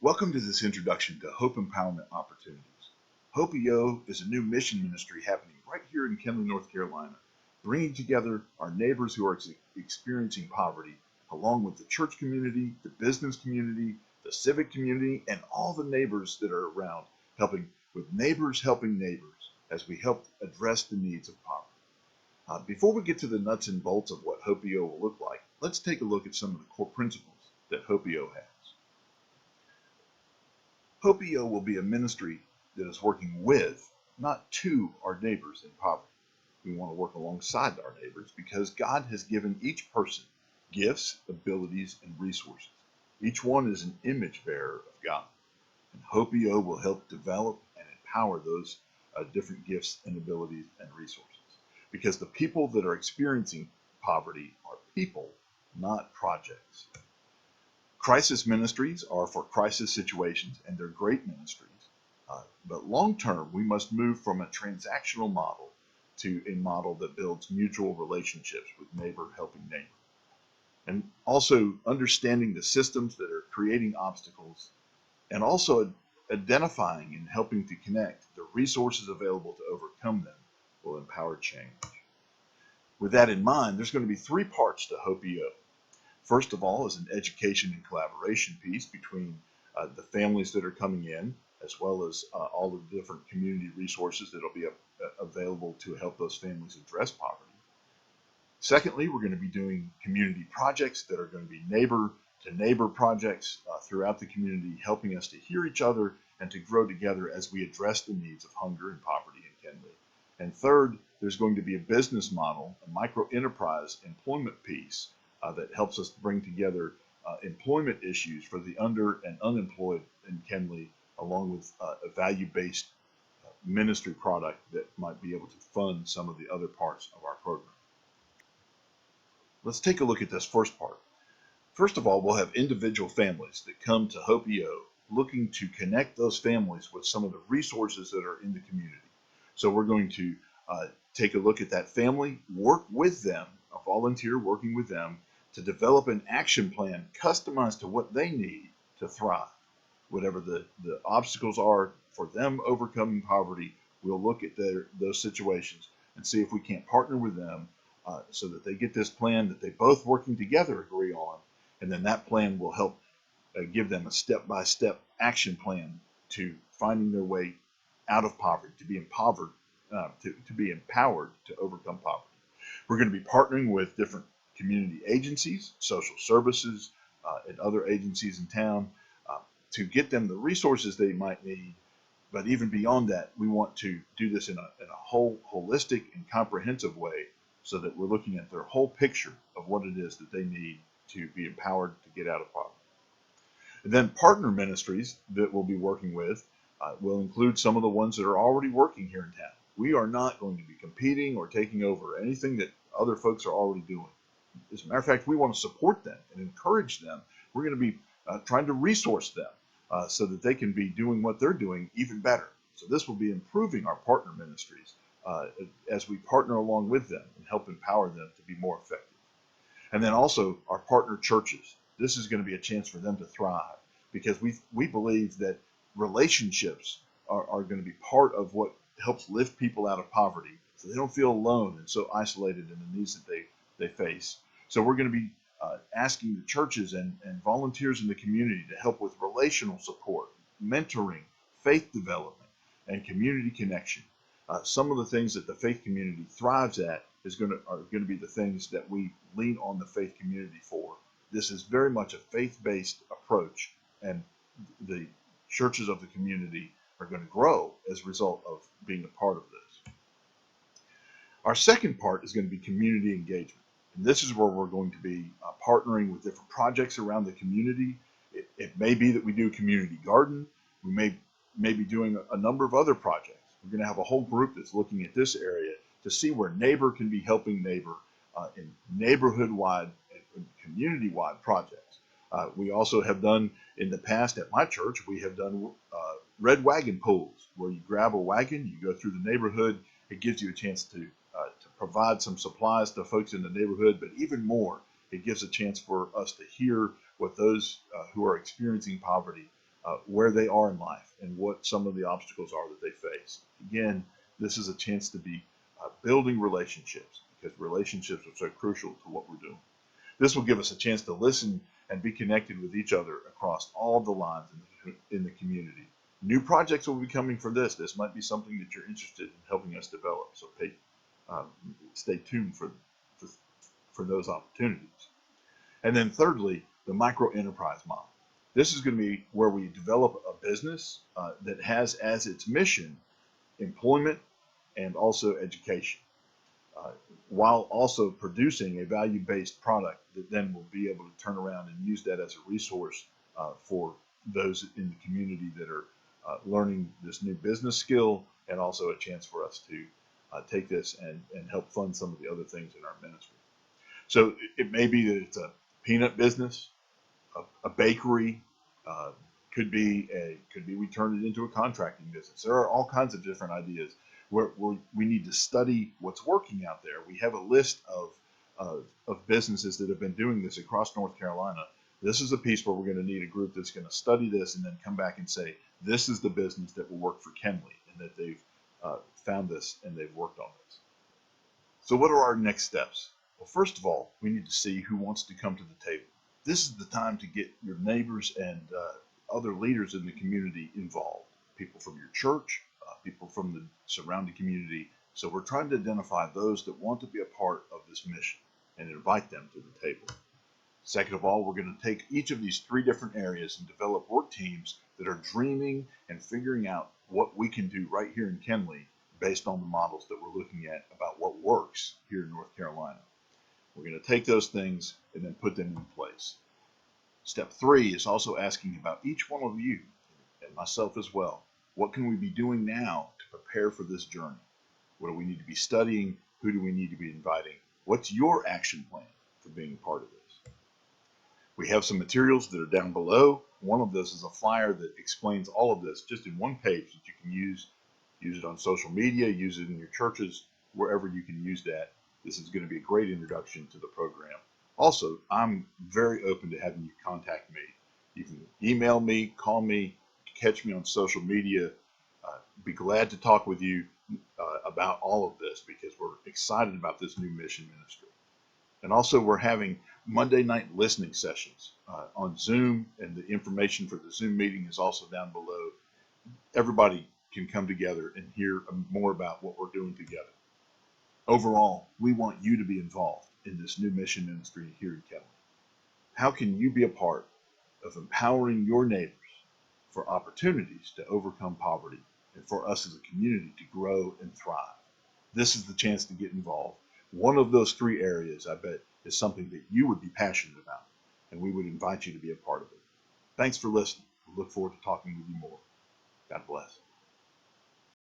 Welcome to this introduction to Hope Empowerment Opportunities. Hope EO is a new mission ministry happening right here in Kenly, North Carolina, bringing together our neighbors who are experiencing poverty, along with the church community, the business community, the civic community, and all the neighbors that are around, helping with neighbors helping neighbors as we help address the needs of poverty. Before we get to the nuts and bolts of what Hope EO will look like, let's take a look at some of the core principles that Hope EO has. Hope EO will be a ministry that is working with, not to, our neighbors in poverty. We want to work alongside our neighbors because God has given each person gifts, abilities, and resources. Each one is an image bearer of God. And Hope EO will help develop and empower those different gifts and abilities and resources. Because the people that are experiencing poverty are people, not projects. Crisis ministries are for crisis situations, and they're great ministries. But long term, we must move from a transactional model to a model that builds mutual relationships with neighbor helping neighbor. And also understanding the systems that are creating obstacles, and also identifying and helping to connect the resources available to overcome them will empower change. With that in mind, there's going to be three parts to Hope EO. First of all is an education and collaboration piece between the families that are coming in, as well as all the different community resources that will be available to help those families address poverty. Secondly, we're going to be doing community projects that are going to be neighbor to neighbor projects throughout the community, helping us to hear each other and to grow together as we address the needs of hunger and poverty in Kenly. And third, there's going to be a business model, a micro enterprise employment piece that helps us bring together employment issues for the under and unemployed in Kenly, along with a value-based ministry product that might be able to fund some of the other parts of our program. Let's take a look at this first part. First of all, we'll have individual families that come to Hope EO looking to connect those families with some of the resources that are in the community. So we're going to take a look at that family, work with them, a volunteer working with them, to develop an action plan customized to what they need to thrive. Whatever the obstacles are for them overcoming poverty, we'll look at those situations and see if we can't partner with them so that they get this plan that they both working together agree on, and then that plan will help give them a step-by-step action plan to finding their way out of poverty, to be empowered to overcome poverty. We're going to be partnering with different community agencies, social services, and other agencies in town to get them the resources they might need. But even beyond that, we want to do this in a whole holistic and comprehensive way so that we're looking at their whole picture of what it is that they need to be empowered to get out of poverty. And then partner ministries that we'll be working with will include some of the ones that are already working here in town. We are not going to be competing or taking over anything that other folks are already doing. As a matter of fact, we want to support them and encourage them. We're going to be trying to resource them so that they can be doing what they're doing even better. So this will be improving our partner ministries as we partner along with them and help empower them to be more effective. And then also our partner churches. This is going to be a chance for them to thrive because we believe that relationships are going to be part of what helps lift people out of poverty so they don't feel alone and so isolated in the needs that they face. So we're going to be asking the churches and volunteers in the community to help with relational support, mentoring, faith development, and community connection. Some of the things that the faith community thrives at are going to be the things that we lean on the faith community for. This is very much a faith-based approach, and the churches of the community are going to grow as a result of being a part of this. Our second part is going to be community engagement. And this is where we're going to be partnering with different projects around the community. It may be that we do a community garden. We may be doing a number of other projects. We're going to have a whole group that's looking at this area to see where neighbor can be helping neighbor in neighborhood-wide and community-wide projects. We also have done in the past at my church, we have done red wagon pulls where you grab a wagon, you go through the neighborhood. It gives you a chance to provide some supplies to folks in the neighborhood, but even more, it gives a chance for us to hear what those who are experiencing poverty where they are in life and what some of the obstacles are that they face. Again, this is a chance to be building relationships, because relationships are so crucial to what we're doing. This will give us a chance to listen and be connected with each other across all the lines in the community. New projects will be coming for this. This might be something that you're interested in helping us develop. So stay tuned for those opportunities. And then thirdly, the micro enterprise model. This is going to be where we develop a business that has as its mission employment and also education, while also producing a value-based product that then will be able to turn around and use that as a resource for those in the community that are learning this new business skill, and also a chance for us to take this and help fund some of the other things in our ministry. So it may be that it's a peanut business, a bakery, could be we turn it into a contracting business. There are all kinds of different ideas where we need to study what's working out there. We have a list of businesses that have been doing this across North Carolina. This is a piece where we're going to need a group that's going to study this and then come back and say, this is the business that will work for Kenley, and that they've found this and they've worked on this. So what are our next steps? Well, first of all, we need to see who wants to come to the table. This is the time to get your neighbors and other leaders in the community involved. People from your church, people from the surrounding community. So we're trying to identify those that want to be a part of this mission and invite them to the table. Second of all, we're going to take each of these three different areas and develop work teams that are dreaming and figuring out what we can do right here in Kenley based on the models that we're looking at about what works here in North Carolina. We're going to take those things and then put them in place. Step 3 is also asking about each one of you, and myself as well. What can we be doing now to prepare for this journey? What do we need to be studying? Who do we need to be inviting? What's your action plan for being part of this? We have some materials that are down below. One of those is a flyer that explains all of this just in one page that you can use. Use it on social media, use it in your churches, wherever you can use that. This is going to be a great introduction to the program. Also, I'm very open to having you contact me. You can email me, call me, catch me on social media. Be glad to talk with you about all of this, because we're excited about this new mission ministry. And also, we're having Monday night listening sessions on Zoom, and the information for the Zoom meeting is also down below. Everybody can come together and hear more about what we're doing together. Overall, we want you to be involved in this new mission ministry here in Kenley. How can you be a part of empowering your neighbors for opportunities to overcome poverty, and for us as a community to grow and thrive? This is the chance to get involved. One of those 3 areas, I bet, is something that you would be passionate about, and we would invite you to be a part of it. Thanks for listening. We look forward to talking with you more. God bless.